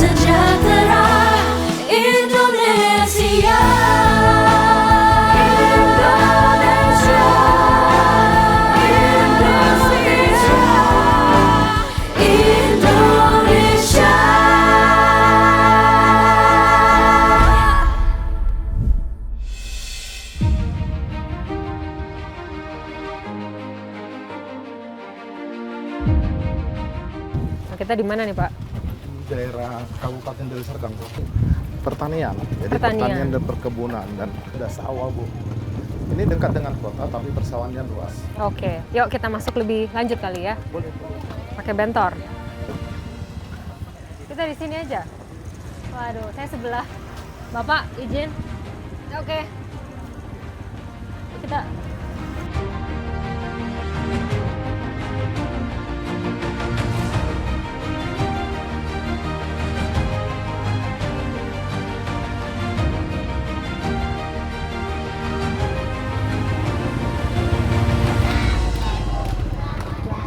sejahtera Indonesia. Indonesia, Indonesia, Indonesia. Kita di mana nih, Pak? Daerah Kabupaten Deli Serdang, Bu. Pertanian, jadi Pertanian. pertanian dan perkebunan dan ada sawah, Bu. Ini dekat dengan kota tapi persawahannya luas. Oke, yuk kita masuk lebih lanjut kali ya. Boleh. Pakai bentor. Kita di sini aja. Waduh, saya sebelah. Bapak izin. Oke. Kita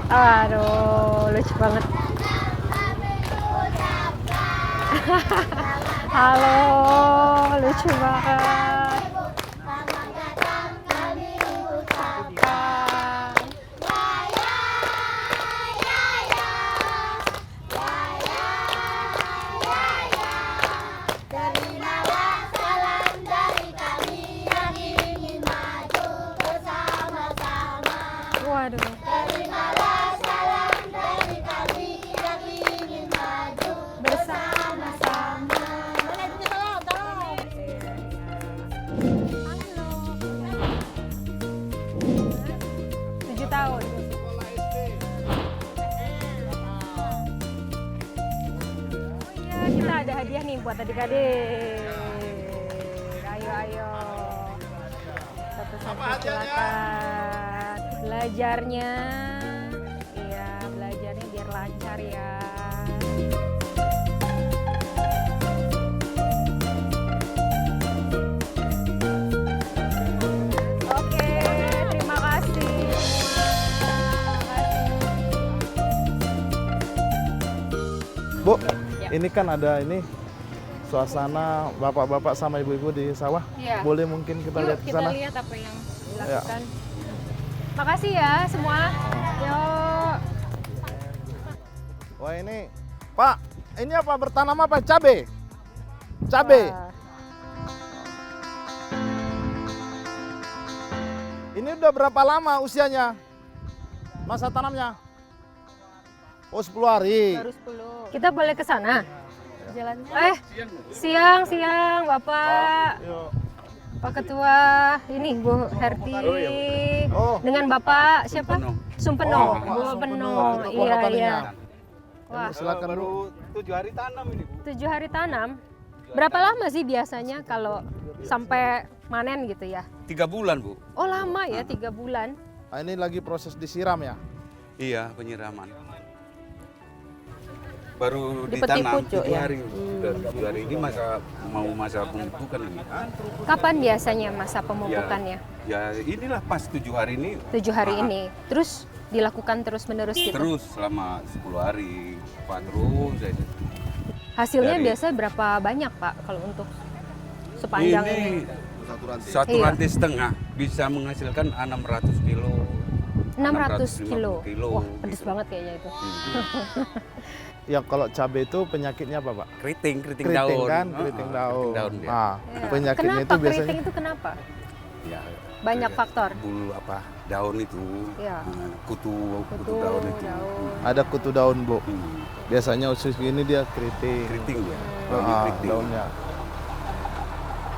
Aduh, lucu banget. Halo, lucu banget. Terimalah salam dari kami yang ingin maju bersama-sama. Waduh. Terimalah salam dari kami yang ingin maju bersama-sama. Tolong. 7 tahun. Oh iya, kita ada hadiah nih buat adik-adik. Ayo, ayo. Satu-satu silakan. Belajarnya, iya belajarnya biar lancar ya. Oke, terima kasih semua. Terima kasih. Bu, ini kan ada ini suasana bapak-bapak sama ibu-ibu di sawah. Iya. Boleh mungkin kita Yuk lihat ke kita sana? lihat apa yang dilakukan. Makasih ya semua. Yuk. Wah ini, Pak, ini apa bertanam apa? Cabe? Cabe. Wah. Ini udah berapa lama usianya? Masa tanamnya? Oh 10 hari. Baru 10. Kita boleh ke sana? Jalannya. Siang, Bapak. Yuk. Pak Ketua, ini Bu Herti. Oh. Dengan Bapak siapa? Sumpeno. Oh, Bu Pak Peno. Sumpeno. Iya, Petaninya. iya. Wah, Silakan Bu. 7 hari tanam ini, Bu. 7 hari tanam. Berapa lama sih biasanya kalau sampai manen gitu ya? 3 bulan, Bu. Oh, lama ya, 3 bulan. Ah, ini lagi proses disiram ya? Iya, penyiraman. Baru Dipetik ditanam pucuk 7 ya? hari. Dan 7 hari ini masa pemupukan ini. Kapan biasanya masa pemupukannya? Ya inilah pas 7 hari ini. 7 hari Ah, ini. Terus dilakukan terus-menerus gitu? Terus selama 10 hari. Pak terus aja. Hasilnya Dari- biasanya berapa banyak Pak kalau untuk sepanjang ini? Satu Iya. rantai setengah bisa menghasilkan 600 kilo. 600 kilo. 650 kilo. Wah, pedes gitu. banget kayaknya itu. Ya kalau cabai itu penyakitnya apa Pak? Keriting Keriting daun. kan, Ah, keriting ah, daun. daun dia. Ah, Iya. penyakitnya Kenapa itu biasanya keriting itu kenapa? Ya, Banyak kayak faktor. Bulu apa? Daun itu. Iya. Kutu Kutu, daun itu. daun. ada kutu daun Bu. Hmm. Biasanya usus gini dia keriting. Keriting ya. Ah, Keriting. daunnya.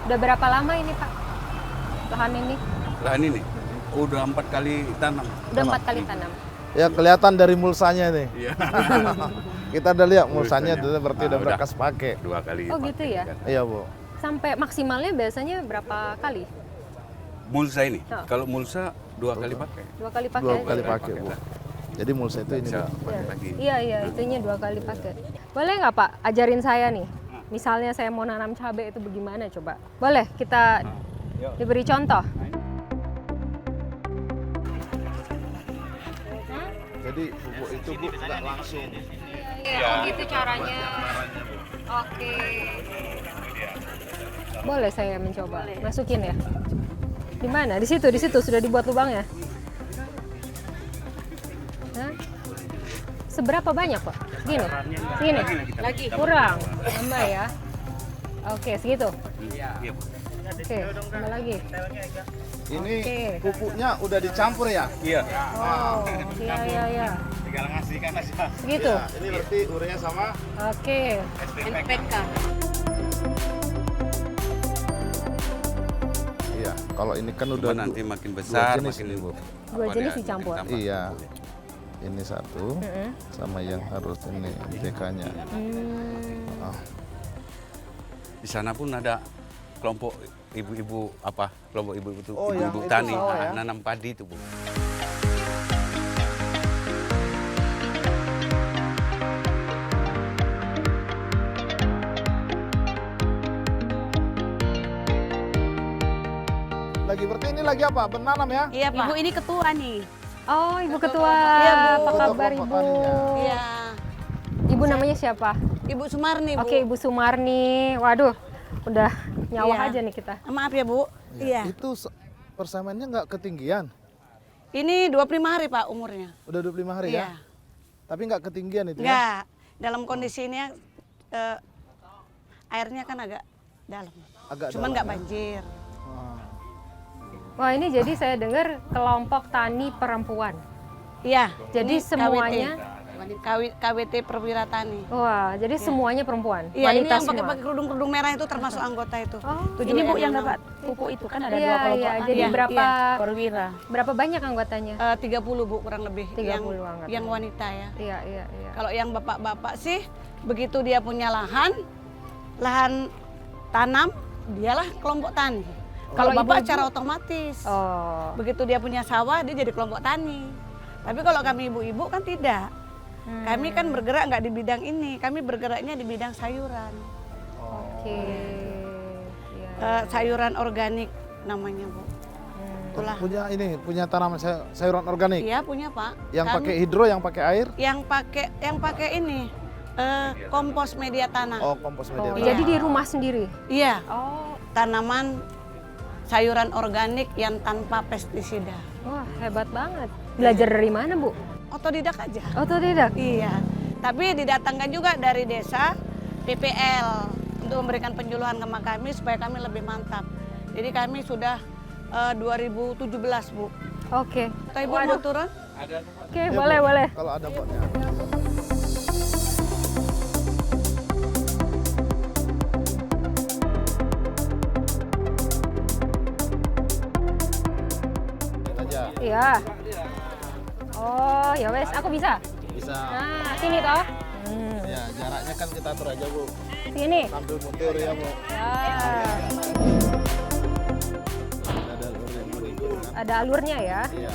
Udah berapa lama ini Pak? Lahan ini? Lahan ini udah 4 kali tanam. Udah 4 kali tanam. Ya kelihatan dari mulsanya nih. Iya. Kita udah lihat mulsanya, Mulsanya. itu berarti Ah, udah udah. bekas pakai. 2 kali. Oh, pakai gitu ya? kan. Iya Bu. Sampai maksimalnya biasanya berapa kali? Mulsa ini. Oh. Kalau mulsa 2 kali pakai. 2 kali pakai? Dua kali Pakai pakai Bu. lah. Jadi mulsa itu ini Bisa Bu. pakai lagi. Iya, iya, itunya 2 kali pakai. Boleh nggak Pak ajarin saya nih? Misalnya saya mau nanam cabai itu bagaimana coba? Boleh kita Yuk. diberi contoh? Jadi pupuk itu Bu nggak langsung. Iya, oh gitu caranya. Oke. Boleh saya mencoba. Masukin ya. Di mana? Di situ sudah dibuat lubangnya. Hah? Seberapa banyak, Pak? Segini? Segini? Lagi. Kurang. Tambah ya. Oke, segitu. Iya, Bu. Oke, tambah lagi. Ini Oke. pupuknya udah dicampur ya? Iya. Oh, iya. Tinggal ngasihkan aja. Segitu. Ya, ini berarti urea sama Oke. NPK. iya. Kalau ini kan udah Nanti makin besar, jenis makin nih, Bu. Dua jenis dicampur. Iya. Ini satu Heeh. sama yang harus ini NPK-nya. Hmm. Di sana pun ada kelompok ibu-ibu kelompok ibu-ibu itu Oh, yang ibu-ibu itu tani sawah ya? nanam padi itu, Bu. Lagi berarti ini lagi apa? Menanam ya? Iya Pak. Ibu ini ketua nih. Oh, Ibu Ketua. Iya, Bu. Apa Ketua kabar, kelompok Ibu? taninya. Iya. Ibu namanya siapa? Ibu Sumarni Bu. Oke, Ibu Sumarni. Waduh, udah nyawah Iya. aja nih kita. Maaf ya Bu. Iya. Itu persamaannya nggak ketinggian? Ini 25 hari Pak umurnya. Udah 25 hari Iya. ya? Tapi nggak ketinggian itu ya? Enggak. Dalam kondisi ini airnya kan agak dalam. Agak Cuman dalam nggak ya? banjir. Wah. Wah, ini jadi saya dengar kelompok tani perempuan. Iya. Jadi ini semuanya, KWT Perwira Tani. wah, jadi semuanya perempuan, Iya, ini wanita yang semua. pakai kerudung-kerudung merah itu termasuk anggota itu. Oh, Ini Bu yang 7 dapat pupuk itu kan ada Iya, dua kelompok iya. tani. Jadi Iya, berapa Perwira. berapa banyak anggotanya? 30 Bu kurang lebih 30 anggota. yang wanita ya. Iya, iya. Kalau yang bapak-bapak sih begitu dia punya lahan tanam, dialah kelompok tani. Kalau Kalau bapak ibu-ibu? secara otomatis. Oh. Begitu dia punya sawah, dia jadi kelompok tani. Tapi kalau kami ibu-ibu kan tidak. Kami kan bergerak nggak di bidang ini, kami bergeraknya di bidang sayuran. Oke. Iya. Sayuran organik namanya Bu. Itulah. Punya tanaman sayuran organik. Iya punya Pak. Yang Kami- pakai hidro, yang pakai air? yang pakai ini kompos media tanah. Oh, kompos media. Oh, tanah. jadi di rumah sendiri. Iya, Oh. tanaman sayuran organik yang tanpa pestisida. Wah, hebat banget. Belajar dari mana, Bu? Otodidak aja. Otodidak. Iya. Tapi didatangkan juga dari desa PPL untuk memberikan penyuluhan ke kami supaya kami lebih mantap. Jadi kami sudah 2017 Bu. Oke. Atau Ibu mau turun? Oke, Ya, boleh, Bu, boleh. Kalau ada botnya. Aja. Iya. Oh, ya wes, aku bisa. Bisa. Nah, sini toh. Ya, jaraknya kan kita atur aja, Bu. Sini. Sambil mundur ya, Bu. Ya. Ada alur yang mau diikut kan? Ada alurnya ya. Iya.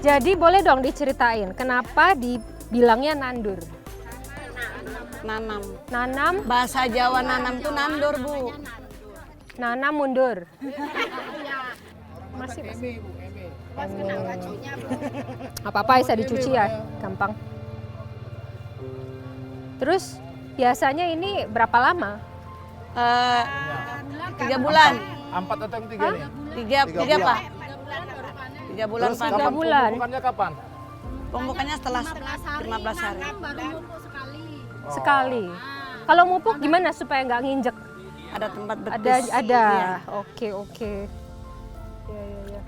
Jadi boleh dong diceritain kenapa dibilangnya nandur? Nanam. Nanam, Bahasa Jawa nanam itu nandur Bu. nanam mundur. Masih. Apa-apa bisa dicuci ya, gampang. Terus biasanya ini berapa lama? 3 bulan. 4 atau yang 3 nih? Tiga bulan. Pak. 3 bulan Terus Pak. tiga kapan bulan. pemupukannya kapan? Pemupukannya setelah 15 hari. Sekali. Kalau mupuk gimana supaya nggak nginjek? Ada tempat betis. Ada. Iya. Oke. Ya.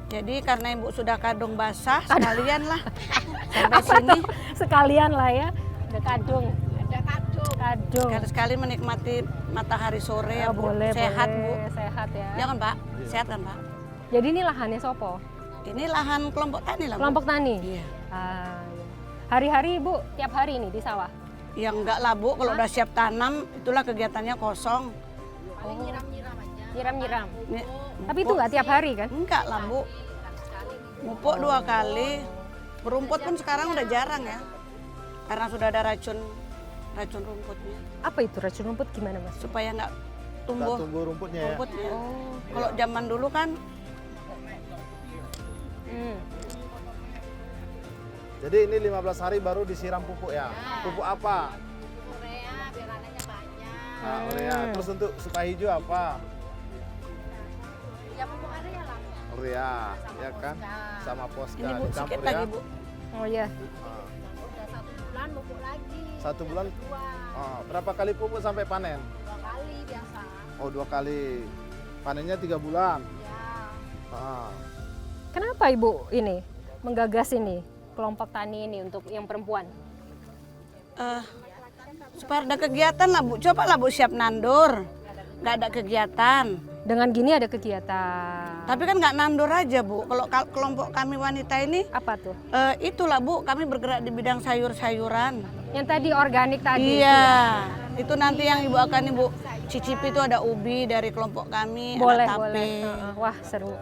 Jadi karena Ibu sudah kadung basah, sekalian lah sampai sini. Sekalian lah ya. Ada kadung. Kadung. Sekali menikmati matahari sore ya Oh, Bu. boleh, Sehat boleh. Bu. Sehat ya. Ya kan Pak? Sehat kan Pak? Jadi ini lahannya Sopo? Ini lahan kelompok tani lah Bu. Kelompok tani? Iya. Ah, iya. Hari-hari Ibu tiap hari nih di sawah? Ya enggak lah Bu, kalau udah siap tanam itulah kegiatannya kosong. Nyiram-nyiram. Ini, Tapi itu nggak tiap hari kan? enggak lah Bu. Mupuk 2 kali. Berumput pun sekarang udah jarang ya. Karena sudah ada racun racun rumputnya. Apa itu racun rumput gimana Mas? Supaya nggak Nggak tumbuh tumbuh rumputnya ya. rumputnya. Oh. Kalau zaman dulu kan Jadi ini 15 hari baru disiram pupuk ya. Pupuk apa? Urea biar anaknya banyak. Nah, urea. Terus untuk supaya hijau apa? Ya pupuk area lah. Urea, ya kan? Sama poska ini Bu, dicampur sedikit ya. lagi Bu. Oh iya. Ah, Udah 1 bulan pupuk lagi. 1 bulan. Dua. Berapa kali pupuk sampai panen? 2 kali biasa. Oh, 2 kali. Panennya 3 bulan. Ya. Ah. Kenapa Ibu ini menggagas ini kelompok tani ini untuk yang perempuan? Supaya ada kegiatan lah Bu. Coba lah Bu siap nandur. Nggak ada kegiatan. Dengan gini ada kegiatan. Tapi kan nggak nandur aja Bu. Kalau kelompok kami wanita ini, Apa tuh? itulah Bu, kami bergerak di bidang sayur-sayuran. Yang tadi organik tadi. Iya, itu nanti yang Ibu akan Ibu cicipi itu ada ubi dari kelompok kami, Boleh, ada tape. boleh. Heeh. Wah, seru.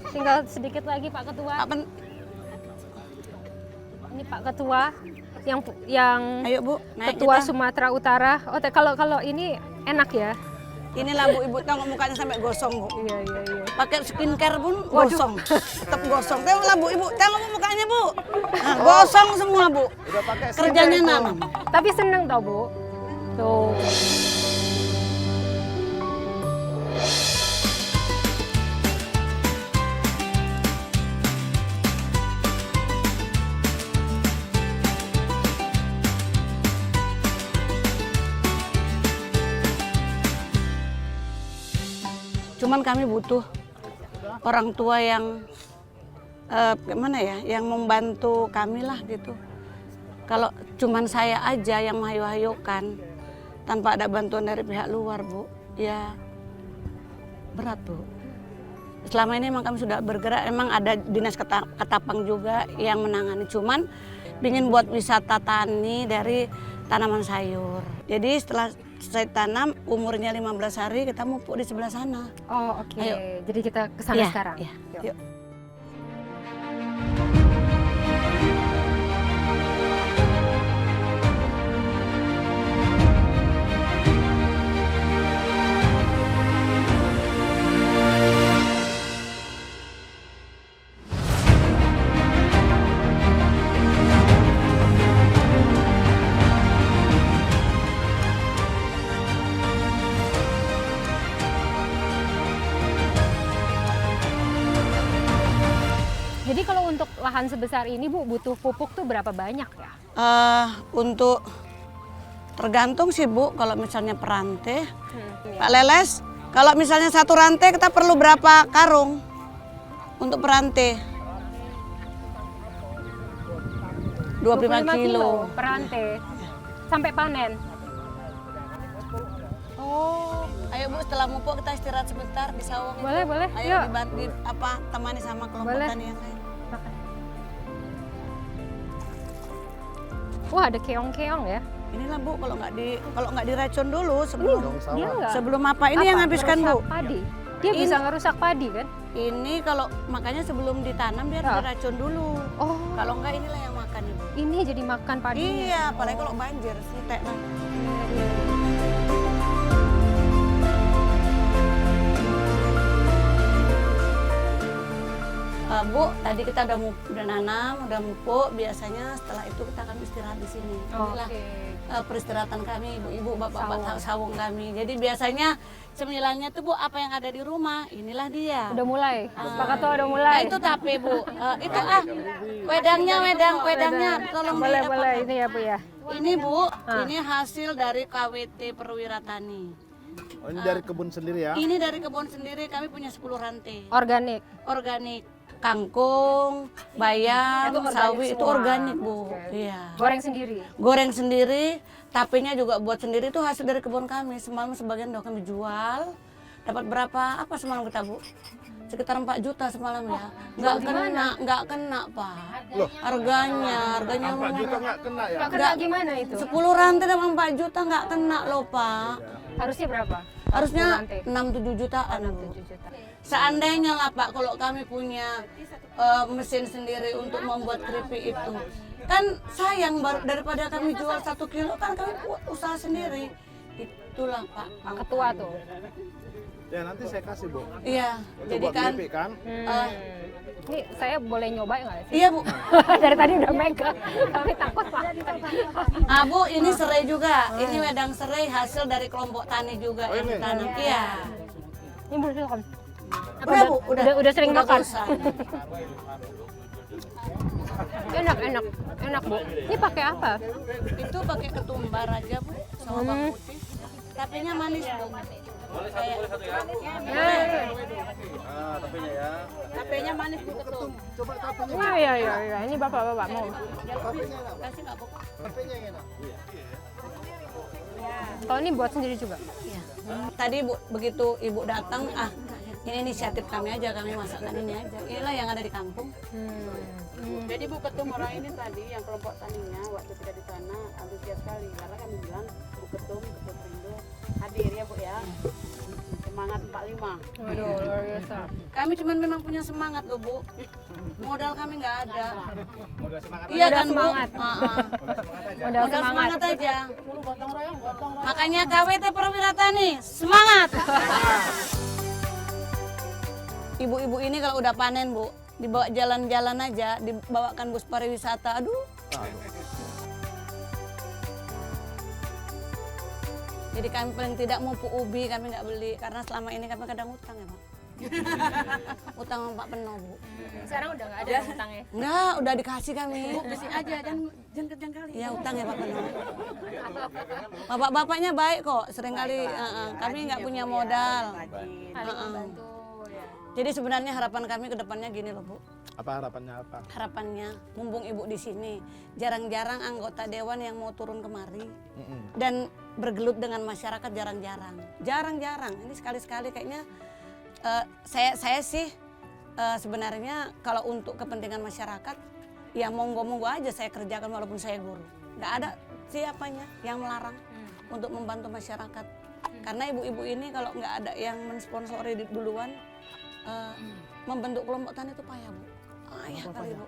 Tinggal sedikit lagi Pak Ketua. Ini Pak Ketua yang Ayo Bu, naik Ketua kita. Sumatera Utara. Oh, kalau ini enak ya? Inilah Bu, Ibu tengok mukanya sampai gosong Bu. Iya, iya, iya. Pakai skincare pun Waduh. gosong, tetap gosong. Tengoklah Bu, Ibu, tengok Bu mukanya Bu. Nah, gosong semua Bu. Udah pakai Kerjanya skincare itu. nanam. Tapi seneng tau Bu. Tuh. Cuman kami butuh orang tua yang gimana ya, yang membantu kami lah gitu. Kalau cuman saya aja yang menghayu-hayukan tanpa ada bantuan dari pihak luar Bu, ya berat Bu. Selama ini memang kami sudah bergerak, emang ada dinas Ketapang juga yang menangani. Cuman ingin buat wisata tani dari tanaman sayur. Jadi setelah saya tanam umurnya 15 hari kita mupuk di sebelah sana. Oh, oke. Ayo. Jadi kita ke sana Iya, sekarang. iya. Yuk. Yuk. Jadi kalau untuk lahan sebesar ini Bu butuh pupuk tuh berapa banyak ya? Untuk tergantung sih Bu, kalau misalnya perantai, Iya. Pak Leles, kalau misalnya satu rantai kita perlu berapa karung untuk perantai? 25 kilo. per rantai. Sampai panen. Oh, Ayo Bu, setelah mupuk kita istirahat sebentar di sawung. boleh, itu. boleh. Ayo Yuk. temani sama kelompok Boleh. tani yang lain. Makan. Wah, ada keong-keong ya. Inilah Bu, kalau nggak diracun dulu sebelum Dong sawah. Dia enggak. sebelum apa? Ini yang habiskan Bu. Ngerusak padi. Dia Ini- bisa ngerusak padi kan? Ini kalau makanya sebelum ditanam dia harus diracun dulu. Oh, Kalau enggak inilah yang makan Ibu. ini jadi makan padinya. Iya, apalagi kalau banjir, sintek lah. Bu, tadi kita udah nanam, udah mupuk. Biasanya setelah itu kita akan istirahat di sini. Inilah peristirahatan kami, ibu-ibu, bapak-bapak sawung kami. Jadi biasanya cemilannya tuh Bu, apa yang ada di rumah, inilah dia. Udah mulai. Pak Ketua udah mulai. Nah, itu tape Bu. Itu wedangnya, tolong boleh, di- boleh. Ini ya Bu ya. Ini Bu, ini hasil dari KWT Perwira Tani. Oh, ini dari kebun sendiri ya? Ini dari kebun sendiri, kami punya 10 rantai. Organik. Organik, kangkung, bayam, Itu organik sawi, itu semua. organik Bu. Iya. Goreng sendiri. Goreng sendiri, tapenya juga buat sendiri, itu hasil dari kebun kami. Semalam sebagian udah kami jual. Dapat berapa? Apa semalam kita Bu? Sekitar 4 juta semalam ya. Nggak kena Pak. Loh. Harganya 4 juta nggak kena ya? Nggak kena gimana itu? 10 rantai dapat 4 juta nggak kena loh Pak. Harusnya berapa? Harusnya 10 rantai. 6-7 jutaan. Bu. 7 juta. Seandainya lah Pak, kalau kami punya mesin sendiri untuk membuat keripik itu, Kan sayang daripada kami jual 1 kilo kan kami usaha sendiri. Itulah Pak. Pak Ketua tuh. Ya nanti saya kasih Bu. Iya, Itu jadi buat kan keripik kan? Ini saya boleh nyoba nggak sih? iya Bu. Dari tadi udah megang, tapi takut Pak. Ah Bu, ini serai juga. Ini wedang serai hasil dari kelompok tani juga yang ini? ditanam. Iya. Ini boleh silakan. Udah Bu, udah sering makan. bosan. Enak Bu. Ini pakai apa? Itu pakai ketumbar aja Bu, sama bawang putih. Tapenya manis Bu. Kayak tapenya manis Bu ketum. Coba tapenya. Nah, iya. Ini bapak-bapak mau. Kasih nggak Bu? Tapenya yang enak. Kalau ini buat sendiri juga. Iya. Tadi Bu, begitu Ibu datang, ini inisiatif kami aja, kami masakkan ini aja. Inilah yang ada di kampung. Jadi Bu Ketum orang ini tadi yang kelompok taninya waktu kita di sana antusias sekali karena kami bilang Bu Ketum Perindo hadir ya Bu ya. Semangat 45. Waduh, luar biasa. Kami cuma memang punya semangat loh Bu. Modal kami nggak ada. Iya kan Bu? semangat. Modal Modal semangat. semangat aja. Makanya KWT Perwira Tani semangat. Ibu-ibu ini kalau udah panen Bu, dibawa jalan-jalan aja, dibawakan bus pariwisata. Aduh. Jadi kami paling tidak mau ubi kami nggak beli karena selama ini kami kadang utang ya Pak. Utang sama Pak Peno Bu. Sekarang udah nggak ada utangnya. Enggak, udah dikasih kami. Besi aja jangan kejang kali. Iya utang ya Pak Peno. Bapak-bapaknya baik kok, seringkali kami nggak punya modal. Saling membantu. Jadi sebenarnya harapan kami ke depannya gini loh Bu. Apa harapannya apa? Harapannya mumpung Ibu di sini, jarang-jarang anggota dewan yang mau turun kemari dan bergelut dengan masyarakat jarang-jarang. Jarang-jarang. Ini sekali-sekali kayaknya saya sih sebenarnya kalau untuk kepentingan masyarakat ya monggo-monggo aja saya kerjakan walaupun saya guru. Nggak ada siapanya yang melarang untuk membantu masyarakat. Karena ibu-ibu ini kalau nggak ada yang mensponsori duluan membentuk kelompok tani itu payah Bu. Payah kali Bu.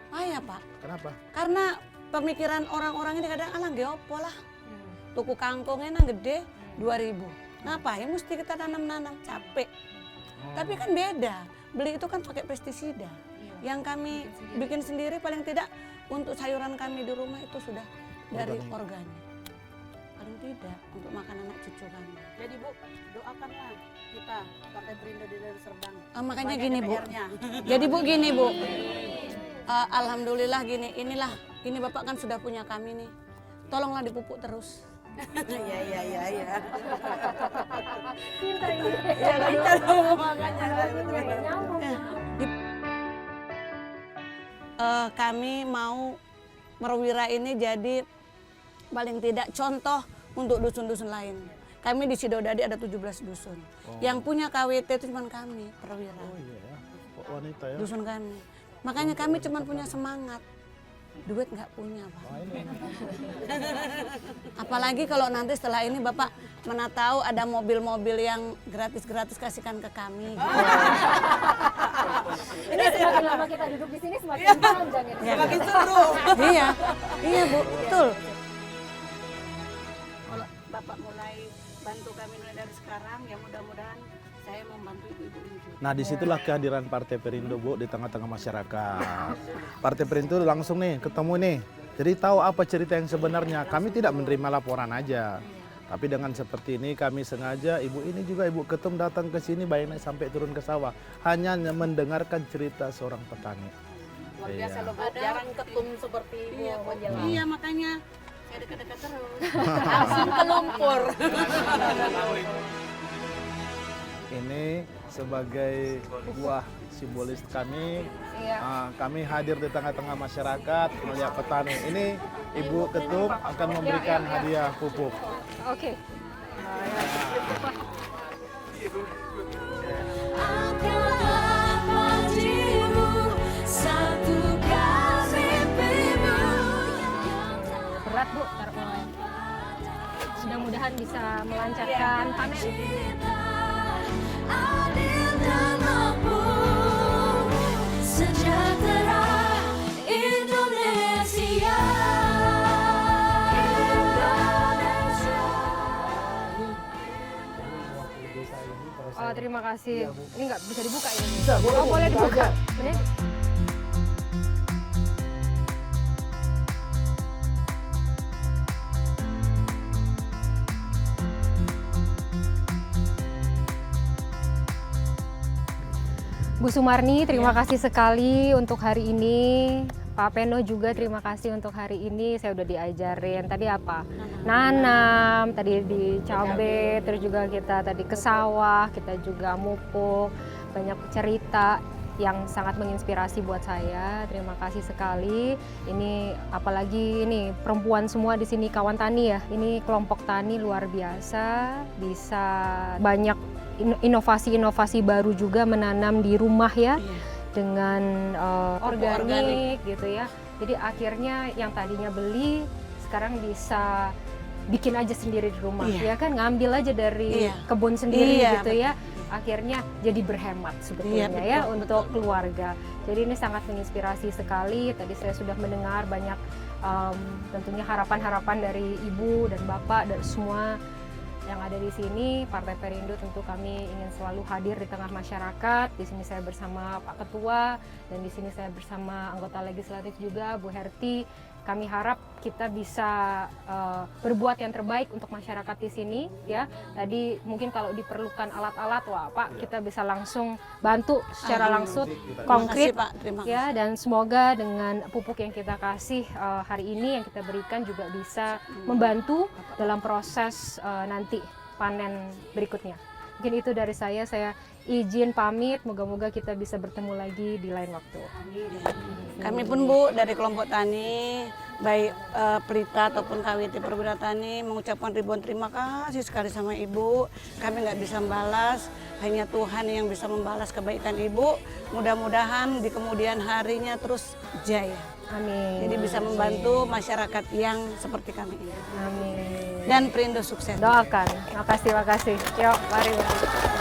Payah Pak. Kenapa? Karena pemikiran orang-orang ini kadang alah geopo lah. Tuku kangkungnya nang gede 2.000. Ngapain mesti kita tanam-nanam capek. Tapi kan beda. Beli itu kan pakai pestisida. Yang kami bikin sendiri paling tidak untuk sayuran kami di rumah itu sudah dari organik. Paling tidak untuk makan anak cucu kami. Jadi Bu, doakanlah kita Partai Perindo di Deli Serdang. Makanya Banyak gini Bu. DPR-nya. Jadi Bu gini Bu. Alhamdulillah gini, ini Bapak kan sudah punya kami nih. Tolonglah dipupuk terus. Iya. Pintar ini. Ya kita dong makanya. Kami mau Perwira ini jadi paling tidak contoh untuk dusun-dusun lain. Kami di Sidodadi ada 17 dusun. Yang punya KWT itu cuma kami, Perwira. Oh iya ya. Kok wanita ya? Dusun kami. Makanya kami cuma punya semangat. Duit nggak punya Pak. Apalagi kalau nanti setelah ini Bapak mana tahu ada mobil-mobil yang gratis-gratis kasihkan ke kami. Ini semakin lama kita duduk di sini semakin panjang ya. Semakin seru. Iya Bu, betul. Kalau Bapak mulai bantu kami mulai dari sekarang, ya mudah-mudahan saya membantu ibu-ibu ini juga. Nah disitulah kehadiran Partai Perindo Bu di tengah-tengah masyarakat. Partai Perindo langsung nih ketemu nih. Jadi tahu apa cerita yang sebenarnya. Kami tidak menerima laporan aja. Tapi dengan seperti ini kami sengaja ibu ini juga Ibu Ketum datang ke sini bayangin sampai turun ke sawah. Hanya mendengarkan cerita seorang petani. Luar biasa Iya. loh Bu, jarang ketum seperti ibu. Iya makanya Saya dekat-dekat terus. Langsung ke lumpur. Ini sebagai buah simbolis kami, kami hadir di tengah-tengah masyarakat melihat petani. Ini Ibu Ketum akan memberikan hadiah pupuk. Oke. Angkatlah pajimu, satukan mimpimu. Berat Bu, taruh mulai. Mudah-mudahan bisa melancarkan panen. Adil dan mampu, sejahtera Indonesia. desa ini. Pada Oh, saya. terima kasih. Iya, Bu. Ini nggak bisa dibuka ini? Bisa, boleh, Oh, Bu, boleh buka dibuka. aja. Ini Bu Sumarni, terima kasih sekali untuk hari ini. Pak Peno juga terima kasih untuk hari ini. Saya udah diajarin tadi apa? Nanam, tadi di cabe, terus juga kita tadi ke sawah, kita juga mupuk, banyak cerita yang sangat menginspirasi buat saya. Terima kasih sekali. Ini apalagi ini perempuan semua di sini kawan tani ya. Ini kelompok tani luar biasa, bisa banyak inovasi-inovasi baru juga menanam di rumah ya. Dengan organik gitu ya. Jadi akhirnya yang tadinya beli sekarang bisa bikin aja sendiri di rumah ya kan, ngambil aja dari kebun sendiri gitu ya. Akhirnya jadi berhemat sebetulnya ya untuk keluarga. Jadi ini sangat menginspirasi sekali. Tadi saya sudah mendengar banyak tentunya harapan-harapan dari Ibu dan Bapak dan semua yang ada di sini. Partai Perindo tentu kami ingin selalu hadir di tengah masyarakat. Di sini saya bersama Pak Ketua dan di sini saya bersama anggota legislatif juga Bu Herti. Kami harap kita bisa berbuat yang terbaik untuk masyarakat di sini ya. Tadi mungkin kalau diperlukan alat-alat, wah Pak kita bisa langsung bantu secara langsung konkret Pak, terima kasih. ya, dan semoga dengan pupuk yang kita kasih hari ini yang kita berikan juga bisa membantu dalam proses nanti panen berikutnya. Mungkin itu dari saya izin pamit, moga-moga kita bisa bertemu lagi di lain waktu. Kami pun Bu dari kelompok tani, baik Pelita ataupun KWT Perwira Tani mengucapkan ribuan terima kasih sekali sama Ibu. Kami nggak bisa membalas, hanya Tuhan yang bisa membalas kebaikan Ibu. Mudah-mudahan di kemudian harinya terus jaya. Amin. Jadi bisa membantu masyarakat yang seperti kami ini. Amin. Dan Perindo sukses. Doakan. Makasih. Yuk, mari.